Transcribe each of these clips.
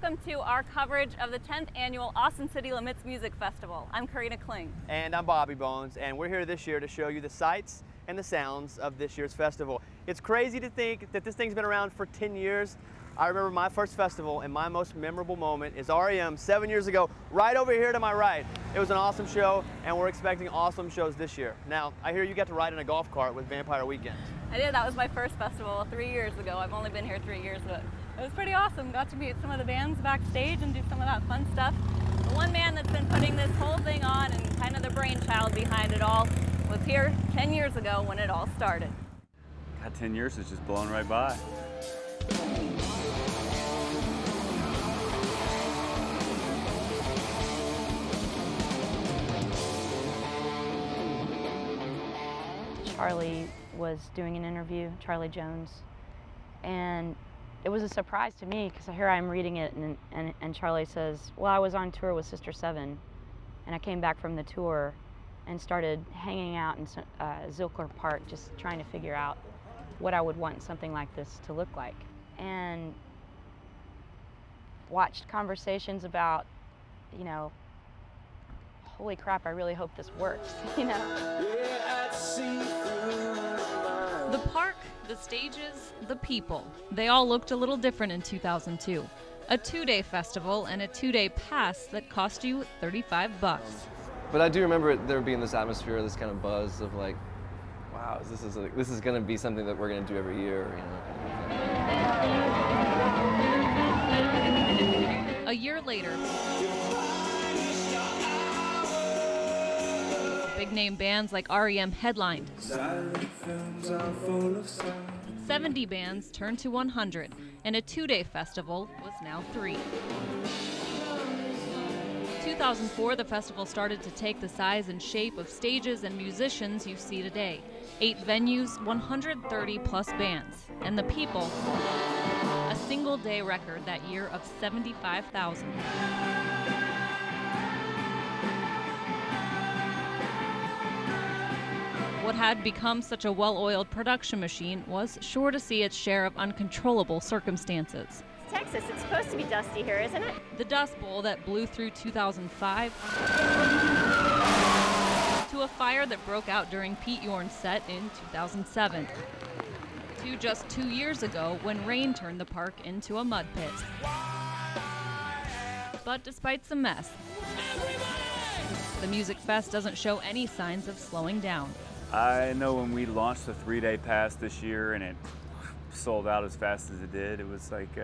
Welcome to our coverage of the 10th annual Austin City Limits Music Festival. I'm Karina Kling. And I'm Bobby Bones, and we're here this year to show you the sights and the sounds of this year's festival. It's crazy to think that this thing's been around for 10 years. I remember my first festival, and my most memorable moment is REM 7 years ago, right over here to my right. It was an awesome show, and we're expecting awesome shows this year. Now, I hear you got to ride in a golf cart with Vampire Weekend. I did. That was my first festival 3 years ago. I've only been here 3 years, but it was pretty awesome. Got to meet some of the bands backstage and do some of that fun stuff. The one man that's been putting this whole thing on and kind of the brainchild behind it all was here 10 years ago when it all started. God, 10 years is just blowing right by. Charlie was doing an interview, Charlie Jones, and it was a surprise to me because here I am reading it and Charlie says, well, I was on tour with Sister Seven and I came back from the tour and started hanging out in Zilker Park just trying to figure out what I would want something like this to look like, and watched conversations about, you know, holy crap, I really hope this works, you know? The park, the stages, the people, they all looked a little different in 2002. A two-day festival and a two-day pass that cost you $35. But I do remember there being this atmosphere, this kind of buzz of like, wow, this is going to be something that we're going to do every year, you know? A year later, big-name bands like REM headlined. 70 bands turned to 100, and a two-day festival was now 3. 2004, the festival started to take the size and shape of stages and musicians you see today. 8 venues, 130-plus bands, and the people, a single-day record that year of 75,000. What had become such a well-oiled production machine was sure to see its share of uncontrollable circumstances. Texas, it's supposed to be dusty here, isn't it? The Dust Bowl that blew through 2005 to a fire that broke out during Pete Yorn's set in 2007 to just 2 years ago when rain turned the park into a mud pit. But despite some mess, the Music Fest doesn't show any signs of slowing down. I know when we launched the 3-day pass this year and it sold out as fast as it did, it was like,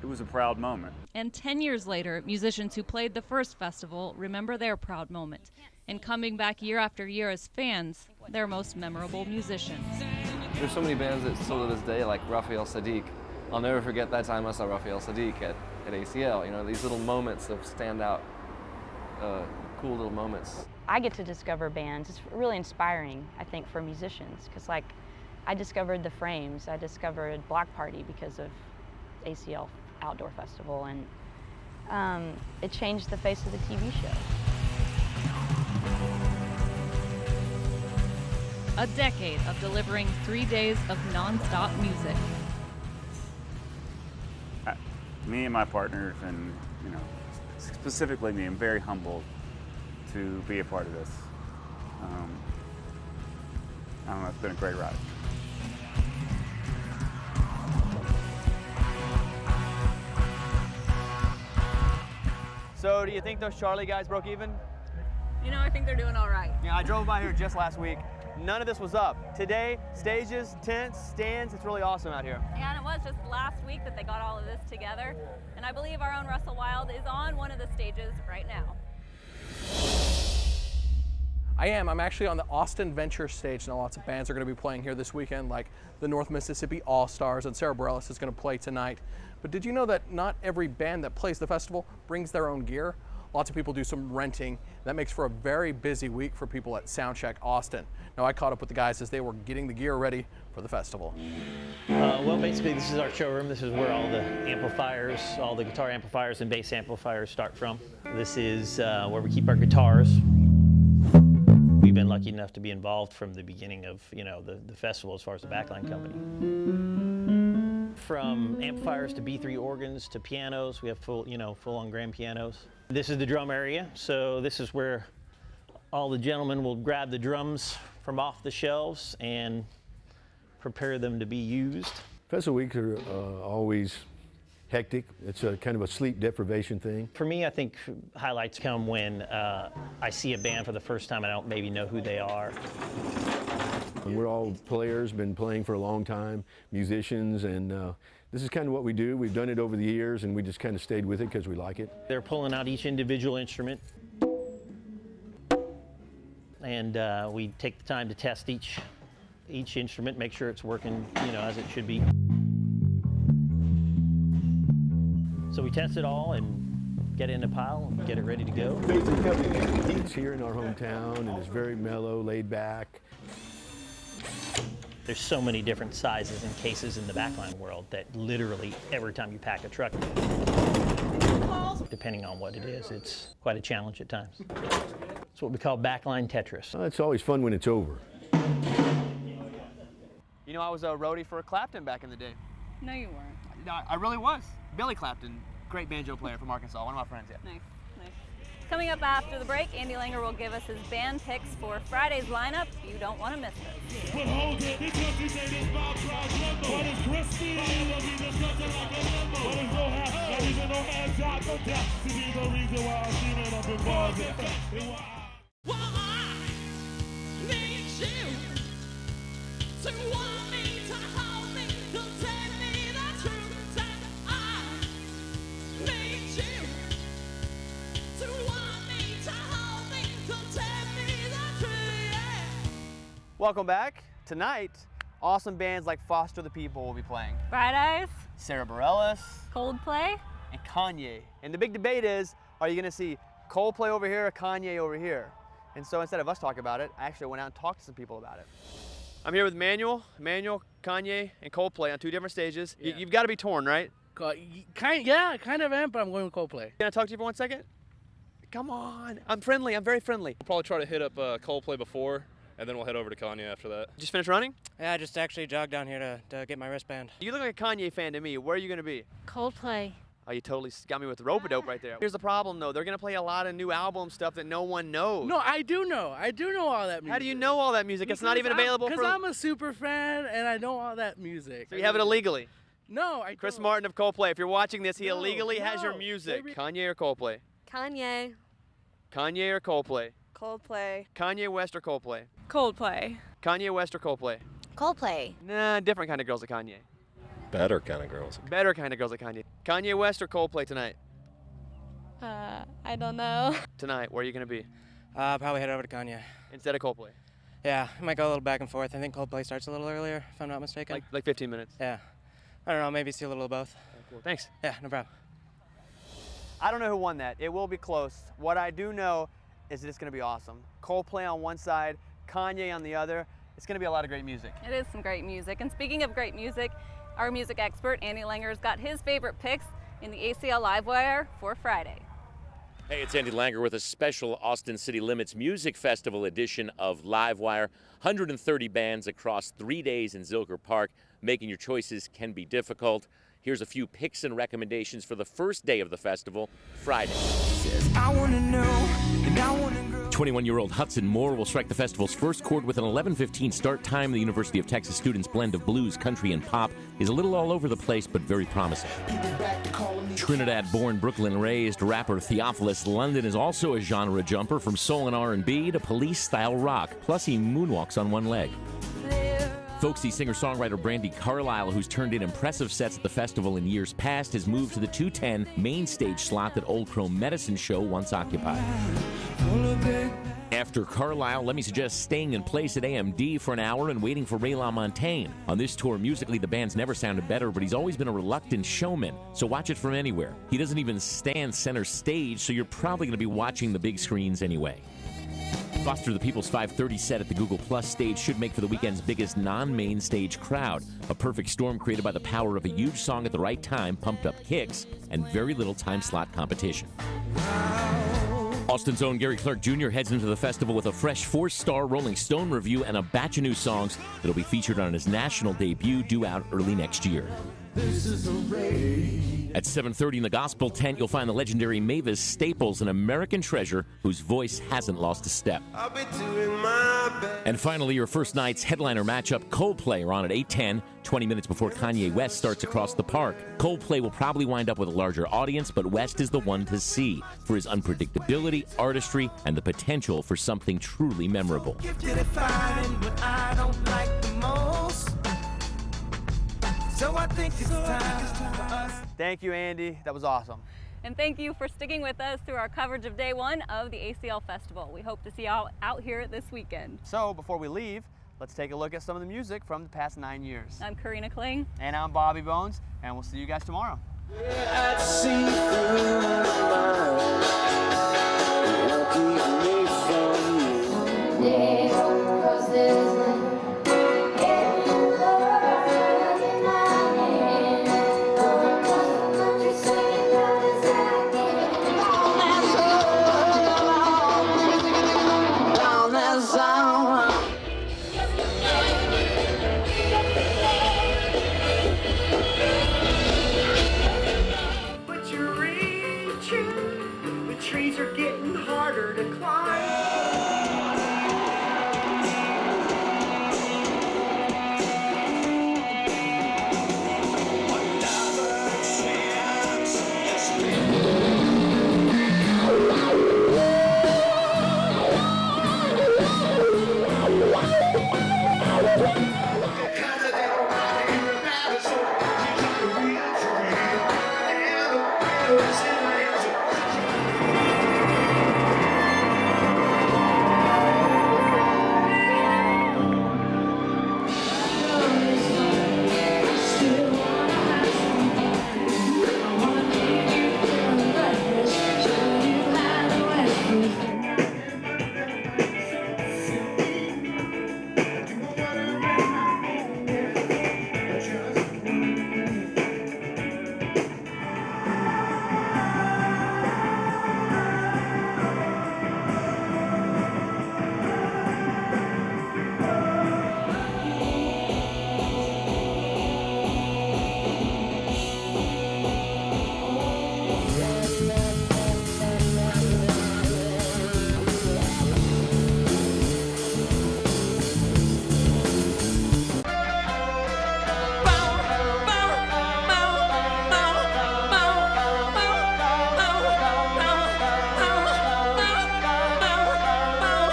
it was a proud moment. And 10 years later, musicians who played the first festival remember their proud moment. And coming back year after year as fans, their most memorable musicians. There's so many bands that still to this day, like Raphael Sadiq. I'll never forget that time I saw Raphael Sadiq at ACL. You know, these little moments of standout, cool little moments. I get to discover bands. It's really inspiring, I think, for musicians, because like I discovered The Frames, I discovered Block Party because of ACL Outdoor Festival, and it changed the face of the TV show. A decade of delivering 3 days of non-stop music. Me and my partners, and you know, specifically me, I'm very humbled to be a part of this. I don't know, it's been a great ride. So, do you think those Charlie guys broke even? You know, I think they're doing all right. Yeah, I drove by here just last week. None of this was up. Today, stages, tents, stands, it's really awesome out here. Yeah, and it was just last week that they got all of this together. And I believe our own Russell Wild is on one of the stages right now. I'm actually on the Austin Venture stage. Now lots of bands are going to be playing here this weekend, like the North Mississippi All-Stars, and Sarah Bareilles is going to play tonight. But did you know that not every band that plays the festival brings their own gear? Lots of people do some renting. That makes for a very busy week for people at Soundcheck Austin. Now I caught up with the guys as they were getting the gear ready for the festival. Well, basically this is our showroom. This is where all the amplifiers, all the guitar amplifiers and bass amplifiers start from. This is where we keep our guitars. We've been lucky enough to be involved from the beginning of, you know, the festival as far as the backline company. from amplifiers to B3 organs to pianos. We have full-on grand pianos. This is the drum area, so this is where all the gentlemen will grab the drums from off the shelves and prepare them to be used. Festival weeks are always hectic. It's a kind of a sleep deprivation thing. For me, I think highlights come when I see a band for the first time and I don't maybe know who they are. And we're all players, been playing for a long time, musicians, and this is kind of what we do. We've done it over the years, and we just kind of stayed with it because we like it. They're pulling out each individual instrument, and we take the time to test each instrument, make sure it's working, as it should be. So we test it all and get it in a pile and get it ready to go. It's here in our hometown, and it's very mellow, laid back. There's so many different sizes and cases in the backline world that literally every time you pack a truck, depending on what it is, it's quite a challenge at times. It's what we call backline Tetris. It's always fun when it's over. You know, I was a roadie for Clapton back in the day. No, you weren't. No, I really was. Billy Clapton, great banjo player from Arkansas, one of my friends, yeah. Nice, nice. Coming up after the break, Andy Langer will give us his band picks for Friday's lineup. You don't want to miss this. But hold it, this country say this Bob Brown's limbo. But it's crispy, will be disgusting like a limbo. But it's no half, not even no hand job, no doubt. To be the reason why I'm steaming up in bars. Well, I need you to want me, to hold me, to tell me the truth. That I need you to want me, to hold me, to tell me the truth. Yeah. Welcome back. Tonight, awesome bands like Foster the People will be playing. Bright Eyes, Sarah Bareilles, Coldplay, and Kanye. And the big debate is, are you gonna see Coldplay over here or Kanye over here? And so instead of us talking about it, I actually went out and talked to some people about it. I'm here with Manuel, Kanye, and Coldplay on two different stages. Yeah. You've got to be torn, right? Kind of am, but I'm going with Coldplay. Can I talk to you for 1 second? Come on, I'm friendly, I'm very friendly. We'll probably try to hit up Coldplay before, and then we'll head over to Kanye after that. Just finished running? Yeah, I just actually jogged down here to get my wristband. You look like a Kanye fan to me. Where are you gonna be? Coldplay. Oh, you totally got me with the rope-a-dope right there. Here's the problem though, they're gonna play a lot of new album stuff that no one knows. No, I do know all that music. How do you know all that music? It's not even available for... Because I'm a super fan and I know all that music. So you have it illegally? No, I Chris don't. Martin of Coldplay, if you're watching this, he No, illegally has your no, music. baby. Kanye or Coldplay? Kanye. Kanye or Coldplay? Coldplay. Kanye West or Coldplay? Coldplay. Kanye West or Coldplay? Coldplay. Nah, different kind of girls like Kanye. Better kind of girls. Better kind of girls like Kanye. Kanye West or Coldplay tonight? I don't know. Tonight, where are you gonna be? Probably head over to Kanye. Instead of Coldplay? Yeah, I might go a little back and forth. I think Coldplay starts a little earlier, if I'm not mistaken. Like 15 minutes? Yeah. I don't know, maybe see a little of both. Okay, cool. Thanks. Yeah, no problem. I don't know who won that. It will be close. What I do know is that it's gonna be awesome. Coldplay on one side, Kanye on the other. It's gonna be a lot of great music. It is some great music. And speaking of great music, our music expert, Andy Langer's got his favorite picks in the ACL Livewire for Friday. Hey, it's Andy Langer with a special Austin City Limits Music Festival edition of Livewire. 130 bands across 3 days in Zilker Park. Making your choices can be difficult. Here's a few picks and recommendations for the first day of the festival, Friday. I wanna know, and I wanna grow. 21-year-old Hudson Moore will strike the festival's first chord with an 11:15 start time. The University of Texas students' blend of blues, country, and pop is a little all over the place, but very promising. Trinidad-born, Brooklyn-raised rapper Theophilus London is also a genre jumper from soul and R&B to police-style rock. Plus, he moonwalks on one leg. Folksy singer-songwriter Brandi Carlile, who's turned in impressive sets at the festival in years past, has moved to the 210 main stage slot that Old Crow Medicine Show once occupied. After Carlisle, let me suggest staying in place at AMD for an hour and waiting for Ray LaMontagne. On this tour, musically, the band's never sounded better, but he's always been a reluctant showman, so watch it from anywhere. He doesn't even stand center stage, so you're probably going to be watching the big screens anyway. Foster the People's 5:30 set at the Google Plus stage should make for the weekend's biggest non-main stage crowd. A perfect storm created by the power of a huge song at the right time, pumped up kicks, and very little time slot competition. Austin's own Gary Clark Jr. heads into the festival with a fresh 4-star Rolling Stone review and a batch of new songs that'll be featured on his national debut due out early next year. This is a raid. At 7:30 in the gospel tent, you'll find the legendary Mavis Staples, an American treasure whose voice hasn't lost a step. I'll be doing my best. And finally, your first night's headliner matchup, Coldplay, are on at 8:10, 20 minutes before Kanye West starts across the park. Coldplay will probably wind up with a larger audience, but West is the one to see for his unpredictability, artistry, and the potential for something truly memorable. Gifted at finding what I don't like the most. So I think it's time for us. Thank you, Andy. That was awesome. And thank you for sticking with us through our coverage of day one of the ACL Festival. We hope to see you all out here this weekend. So before we leave, let's take a look at some of the music from the past 9 years. I'm Karina Kling. And I'm Bobby Bones, and we'll see you guys tomorrow. I'd see through my mind. Won't keep me from you. Yeah, 'cause there's trees are getting harder to climb.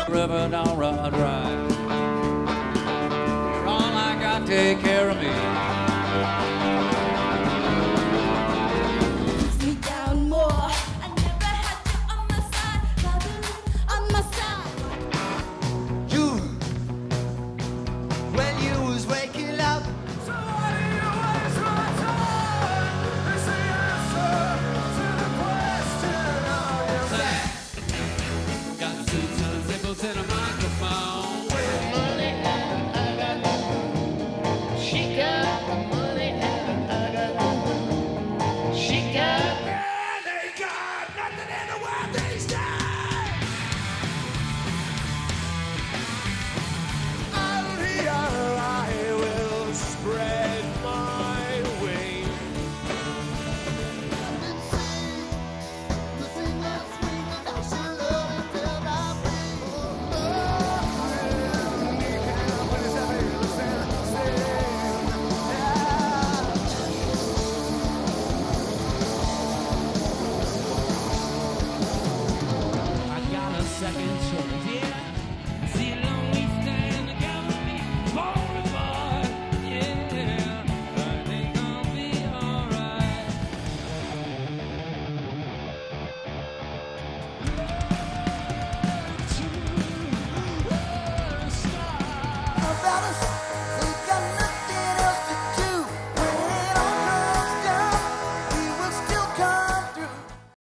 River don't run dry. For all I got, take care of me.